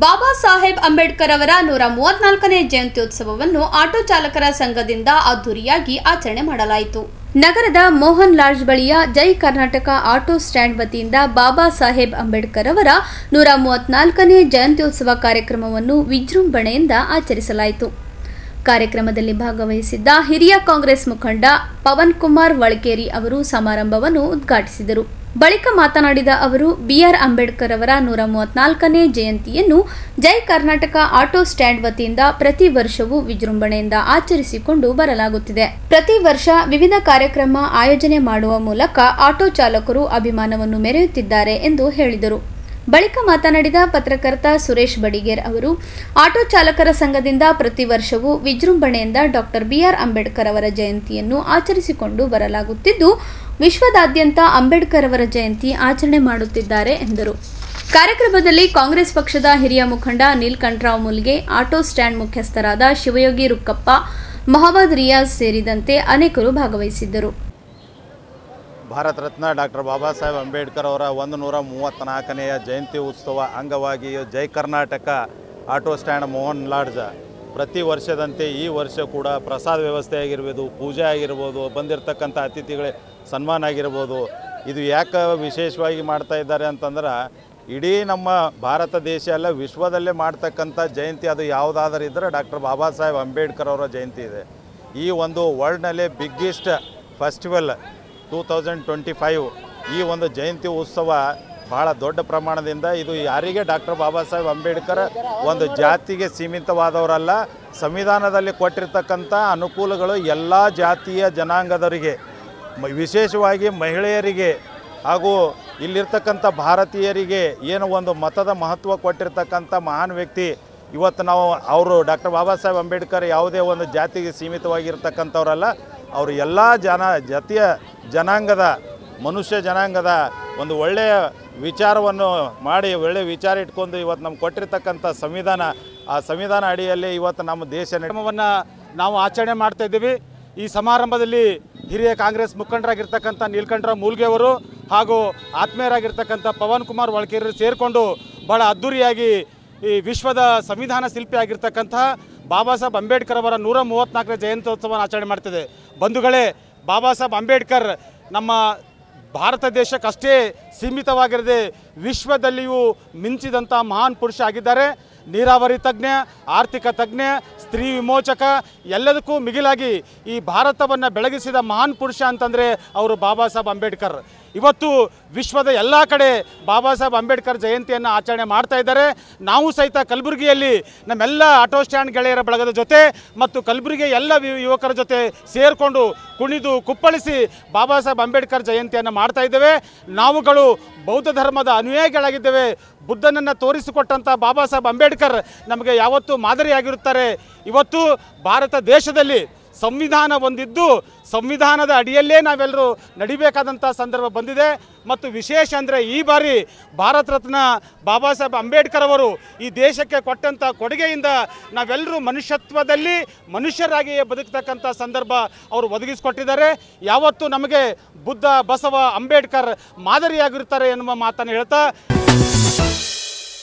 ಬಾಬಾ ಸಾಹೇಬ್ ಅಂಬೇಡ್ಕರ್ ಅವರ 134ನೇ ಜಯಂತ್ಯೋತ್ಸವವನ್ನು ಆಟೋ ಚಾಲಕರ ಸಂಘದಿಂದ ಅದ್ದೂರಿಯಾಗಿ ಆಚರಣೆ ಮಾಡಲಾಯಿತು. ನಗರದ ಮೋಹನ್ ಲಾಡ್ಜ್ ಬಳಿಯ ಜೈ ಕರ್ನಾಟಕ ಆಟೋ ಸ್ಟ್ಯಾಂಡ್ ವತಿಯಿಂದ ಬಾಬಾ ಸಾಹೇಬ್ ಅಂಬೇಡ್ಕರ್ ಅವರ 134ನೇ ಜಯಂತ್ಯೋತ್ಸವ ಕಾರ್ಯಕ್ರಮವನ್ನು ವಿಜೃಂಭಣೆಯಿಂದ ಆಚರಿಸಲಾಯಿತು. ಕಾರ್ಯಕ್ರಮದಲ್ಲಿ ಭಾಗವಹಿಸಿದ್ದ ಹಿರಿಯ ಕಾಂಗ್ರೆಸ್ ಮುಖಂಡ ಪವನ್ ಕುಮಾರ್ ವಳಕೇರಿ ಅವರು ಸಮಾರಂಭವನ್ನು ಉದ್ಘಾಟಿಸಿದರು. ಬಳಿಕ ಮಾತನಾಡಿದ ಅವರು ಬಿಆರ್ ಅಂಬೇಡ್ಕರ್ ಅವರ 134ನೇ ಜಯಂತಿಯನ್ನು ಜೈ ಕರ್ನಾಟಕ ಆಟೋ ಸ್ಟ್ಯಾಂಡ್ ವತಿಯಿಂದ ಪ್ರತಿ ವರ್ಷವೂ ವಿಜೃಂಭಣೆಯಿಂದ ಆಚರಿಸಿಕೊಂಡು ಬರಲಾಗುತ್ತಿದೆ. ಪ್ರತಿ ವರ್ಷ ವಿವಿಧ ಕಾರ್ಯಕ್ರಮ ಆಯೋಜನೆ ಮಾಡುವ ಮೂಲಕ ಆಟೋ ಚಾಲಕರು ಅಭಿಮಾನವನ್ನು ಮೆರೆಯುತ್ತಿದ್ದಾರೆ ಎಂದು ಹೇಳಿದರು. ಬಳಿಕ ಮಾತನಾಡಿದ ಪತ್ರಕರ್ತ ಸುರೇಶ್ ಬಡಿಗೇರ್ ಅವರು ಆಟೋ ಚಾಲಕರ ಸಂಘದಿಂದ ಪ್ರತಿ ವರ್ಷವೂ ವಿಜೃಂಭಣೆಯಿಂದ ಡಾಕ್ಟರ್ ಬಿಆರ್ ಅಂಬೇಡ್ಕರ್ ಅವರ ಜಯಂತಿಯನ್ನು ಆಚರಿಸಿಕೊಂಡು ಬರಲಾಗುತ್ತಿದ್ದು ವಿಶ್ವದಾದ್ಯಂತ ಅಂಬೇಡ್ಕರ್ ಅವರ ಜಯಂತಿ ಆಚರಣೆ ಮಾಡುತ್ತಿದ್ದಾರೆ ಎಂದರು. ಕಾರ್ಯಕ್ರಮದಲ್ಲಿ ಕಾಂಗ್ರೆಸ್ ಪಕ್ಷದ ಹಿರಿಯ ಮುಖಂಡ ನೀಲಕಂಠರಾವ್ ಮುಲ್ಗೆ, ಆಟೋ ಸ್ಟ್ಯಾಂಡ್ ಮುಖ್ಯಸ್ಥರಾದ ಶಿವಯೋಗಿ ರುಕ್ಕಪ್ಪ, ಮೊಹಮ್ಮದ್ ರಿಯಾಜ್ ಸೇರಿದಂತೆ ಅನೇಕರು ಭಾಗವಹಿಸಿದ್ದರು. ಭಾರತ ರತ್ನ ಡಾಕ್ಟರ್ ಬಾಬಾ ಸಾಹೇಬ್ ಅಂಬೇಡ್ಕರ್ ಅವರ 134ನೇ ಜಯಂತಿ ಉತ್ಸವ ಅಂಗವಾಗಿ Jai Karnataka auto stand Mohan lodge ಪ್ರತಿ ವರ್ಷದಂತೆ ಈ ವರ್ಷ ಕೂಡ ಪ್ರಸಾದ ವ್ಯವಸ್ಥೆ ಆಗಿರ್ಬೋದು, ಪೂಜೆ ಆಗಿರ್ಬೋದು, ಬಂದಿರತಕ್ಕಂಥ ಅತಿಥಿಗಳೇ ಸನ್ಮಾನ ಆಗಿರ್ಬೋದು. ಇದು ಯಾಕೆ ವಿಶೇಷವಾಗಿ ಮಾಡ್ತಾ ಇದ್ದಾರೆ ಅಂತಂದ್ರೆ ಇಡೀ ನಮ್ಮ ಭಾರತ ದೇಶ ಅಲ್ಲ ವಿಶ್ವದಲ್ಲೇ ಮಾಡ್ತಕ್ಕಂಥ ಜಯಂತಿ ಅದು ಯಾವುದಾದ್ರೂ ಇದ್ದರೆ ಡಾಕ್ಟರ್ ಬಾಬಾ ಸಾಹೇಬ್ ಅಂಬೇಡ್ಕರ್ ಅವರ ಜಯಂತಿ ಇದೆ. ಈ ಒಂದು ವರ್ಲ್ಡ್ನಲ್ಲೇ ಬಿಗ್ಗೆಸ್ಟ್ ಫೆಸ್ಟಿವಲ್ 2025 ಈ ಒಂದು ಜಯಂತಿ ಉತ್ಸವ ಭಾಳ ದೊಡ್ಡ ಪ್ರಮಾಣದಿಂದ ಇದು ಯಾರಿಗೆ ಡಾಕ್ಟರ್ ಬಾಬಾ ಸಾಹೇಬ್ ಅಂಬೇಡ್ಕರ್ ಒಂದು ಜಾತಿಗೆ ಸೀಮಿತವಾದವರಲ್ಲ, ಸಂವಿಧಾನದಲ್ಲಿ ಕೊಟ್ಟಿರ್ತಕ್ಕಂಥ ಅನುಕೂಲಗಳು ಎಲ್ಲ ಜಾತಿಯ ಜನಾಂಗದವರಿಗೆ, ವಿಶೇಷವಾಗಿ ಮಹಿಳೆಯರಿಗೆ ಹಾಗೂ ಇಲ್ಲಿರ್ತಕ್ಕಂಥ ಭಾರತೀಯರಿಗೆ ಏನು ಒಂದು ಮತದ ಮಹತ್ವ ಕೊಟ್ಟಿರ್ತಕ್ಕಂಥ ಮಹಾನ್ ವ್ಯಕ್ತಿ. ಇವತ್ತು ನಾವು ಅವರು ಡಾಕ್ಟರ್ ಬಾಬಾ ಸಾಹೇಬ್ ಅಂಬೇಡ್ಕರ್ ಯಾವುದೇ ಒಂದು ಜಾತಿಗೆ ಸೀಮಿತವಾಗಿರ್ತಕ್ಕಂಥವ್ರಲ್ಲ, ಅವರು ಎಲ್ಲ ಜಾತಿಯ ಜನಾಂಗದ ಮನುಷ್ಯ ಜನಾಂಗದ ಒಂದು ಒಳ್ಳೆಯ ವಿಚಾರವನ್ನು ಮಾಡಿ ಒಳ್ಳೆಯ ವಿಚಾರ ಇಟ್ಕೊಂಡು ಇವತ್ತು ನಮ್ಗೆ ಕೊಟ್ಟಿರ್ತಕ್ಕಂಥ ಸಂವಿಧಾನ, ಆ ಸಂವಿಧಾನ ಅಡಿಯಲ್ಲಿ ಇವತ್ತು ನಮ್ಮ ದೇಶ ಕಾರ್ಯಕ್ರಮವನ್ನು ನಾವು ಆಚರಣೆ ಮಾಡ್ತಾ ಇದ್ದೀವಿ. ಈ ಸಮಾರಂಭದಲ್ಲಿ ಹಿರಿಯ ಕಾಂಗ್ರೆಸ್ ಮುಖಂಡರಾಗಿರ್ತಕ್ಕಂಥ ನೀಲಕಂಠರಾವ್ ಮೂಲ್ಗೆ ಅವರು ಹಾಗೂ ಆತ್ಮೀಯರಾಗಿರ್ತಕ್ಕಂಥ ಪವನ್ ಕುಮಾರ್ ವಳಕೇರಿ ಸೇರಿಕೊಂಡು ಭಾಳ ಅದ್ಧೂರಿಯಾಗಿ ಈ ವಿಶ್ವದ ಸಂವಿಧಾನ ಶಿಲ್ಪಿ ಆಗಿರ್ತಕ್ಕಂಥ ಬಾಬಾ ಸಾಹೇಬ್ ಅಂಬೇಡ್ಕರ್ ಅವರ 134ನೇ ಜಯಂತ್ಯೋತ್ಸವವನ್ನು ಆಚರಣೆ ಮಾಡ್ತಿದೆ. ಬಂಧುಗಳೇ, ಬಾಬಾ ಸಾಹೇಬ್ ಅಂಬೇಡ್ಕರ್ ನಮ್ಮ ಭಾರತ ದೇಶಕ್ಕಷ್ಟೇ ಸೀಮಿತವಾಗಿರದೆ ವಿಶ್ವದಲ್ಲಿಯೂ ಮಿಂಚಿದಂಥ ಮಹಾನ್ ಪುರುಷ ಆಗಿದ್ದಾರೆ. ನೀರಾವರಿ ತಜ್ಞ, ಆರ್ಥಿಕ ತಜ್ಞ, ಸ್ತ್ರೀ ವಿಮೋಚಕ, ಎಲ್ಲದಕ್ಕೂ ಮಿಗಿಲಾಗಿ ಈ ಭಾರತವನ್ನು ಬೆಳಗಿಸಿದ ಮಹಾನ್ ಪುರುಷ ಅಂತಂದರೆ ಅವರು ಬಾಬಾ ಸಾಹೇಬ್ ಅಂಬೇಡ್ಕರ್. ಇವತ್ತು ವಿಶ್ವದ ಎಲ್ಲ ಕಡೆ ಬಾಬಾ ಸಾಹೇಬ್ ಅಂಬೇಡ್ಕರ್ ಜಯಂತಿಯನ್ನು ಆಚರಣೆ ಮಾಡ್ತಾ ಇದ್ದಾರೆ. ನಾವು ಸಹಿತ ಕಲಬುರಗಿಯಲ್ಲಿ ನಮ್ಮೆಲ್ಲ ಆಟೋ ಸ್ಟ್ಯಾಂಡ್ ಗೆಳೆಯರ ಬಳಗದ ಜೊತೆ ಮತ್ತು ಕಲಬುರಗಿಯ ಎಲ್ಲ ಯುವಕರ ಜೊತೆ ಸೇರಿಕೊಂಡು ಕುಣಿದು ಕುಪ್ಪಳಿಸಿ ಬಾಬಾ ಸಾಹೇಬ್ ಅಂಬೇಡ್ಕರ್ ಜಯಂತಿಯನ್ನು ಮಾಡ್ತಾ ಇದ್ದೇವೆ. ನಾವುಗಳು ಬೌದ್ಧ ಧರ್ಮದ ಅನುಯಾಯಿಗಳಾಗಿದ್ದೇವೆ. ಬುದ್ಧನನ್ನು ತೋರಿಸಿಕೊಟ್ಟಂಥ ಬಾಬಾ ಸಾಹೇಬ್ ಅಂಬೇಡ್ಕರ್ ನಮಗೆ ಯಾವತ್ತೂ ಮಾದರಿಯಾಗಿರುತ್ತಾರೆ. ಇವತ್ತು ಭಾರತ ದೇಶದಲ್ಲಿ ಸಂವಿಧಾನ ಹೊಂದಿದ್ದು ಸಂವಿಧಾನದ ಅಡಿಯಲ್ಲೇ ನಾವೆಲ್ಲರೂ ನಡಿಬೇಕಾದಂಥ ಸಂದರ್ಭ ಬಂದಿದೆ. ಮತ್ತು ವಿಶೇಷ ಅಂದರೆ ಈ ಬಾರಿ ಭಾರತ ರತ್ನ ಬಾಬಾ ಸಾಹೇಬ್ ಅಂಬೇಡ್ಕರ್ ಅವರು ಈ ದೇಶಕ್ಕೆ ಕೊಟ್ಟಂಥ ಕೊಡುಗೆಯಿಂದ ನಾವೆಲ್ಲರೂ ಮನುಷ್ಯತ್ವದಲ್ಲಿ ಮನುಷ್ಯರಾಗಿಯೇ ಬದುಕತಕ್ಕಂಥ ಸಂದರ್ಭ ಅವರು ಒದಗಿಸಿಕೊಟ್ಟಿದ್ದಾರೆ. ಯಾವತ್ತೂ ನಮಗೆ ಬುದ್ಧ, ಬಸವ, ಅಂಬೇಡ್ಕರ್ ಮಾದರಿಯಾಗಿರ್ತಾರೆ ಎನ್ನುವ ಮಾತನ್ನು ಹೇಳ್ತಾ